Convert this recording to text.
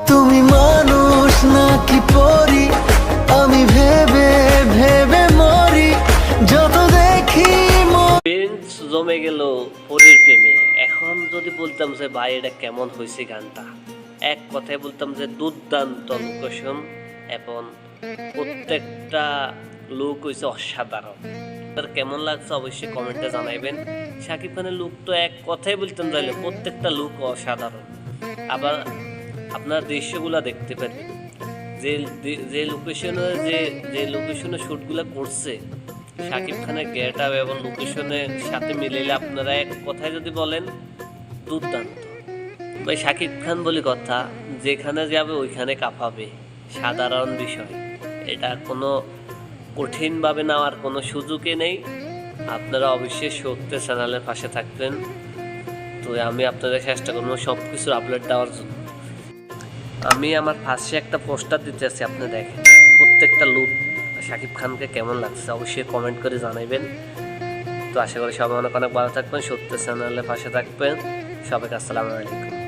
তুমি মানুষ নাকি পরি, আমি ভেবে ভেবে মরি যত দেখি। বেঞ্চ জমে গেল পরীর প্রেমে। এখন যদি বলতাম যে ভাই এটা কেমন হয়েছে গানটা, এক কথায় বলতাম যে দুর্দান্ত লোকেশন এবং প্রত্যেকটা লুক হয়েছে অসাধারণ। তার কেমন লাগছে অবশ্যই কমেন্টে জানাইবেন। শাকিব খানের লুক তো এক কথায় বলতাম চাইলে প্রত্যেকটা লুক অসাধারণ। আবার আপনার দৃশ্যগুলো দেখতে পারবেন, যে যে লোকেশনে যে লোকেশনে শ্যুটগুলো করছে শাকিব খানের গেট আপ এবং লোকেশনের সাথে মিলাইলে আপনারা এক কথায় যদি বলেন দুর্দান্ত। ভাই শাকিব খান বলি কথা, যেখানে যাবে ওইখানে কাঁপাবে, সাধারণ বিষয়। এটা কোনো কঠিনভাবে নেওয়ার কোনো সুযোগই নেই। আপনারা অবশ্যই সত্য চ্যানেলের পাশে থাকবেন। তো আমি আপনাদের চেষ্টা করবো সব কিছুর আপলোড দেওয়ার জন্য। আমি আমার পাশে একটা পোস্টার দিতেছি, আপনি দেখেন প্রত্যেকটা লুক শাকিব খানকে কেমন লাগছে অবশ্যই কমেন্ট করে জানাইবেন। তো আশা করি সবাই অনেক অনেক ভালো থাকবেন, সত্য চ্যানেলের পাশে থাকবেন। সবাইকে আসসালামু আলাইকুম।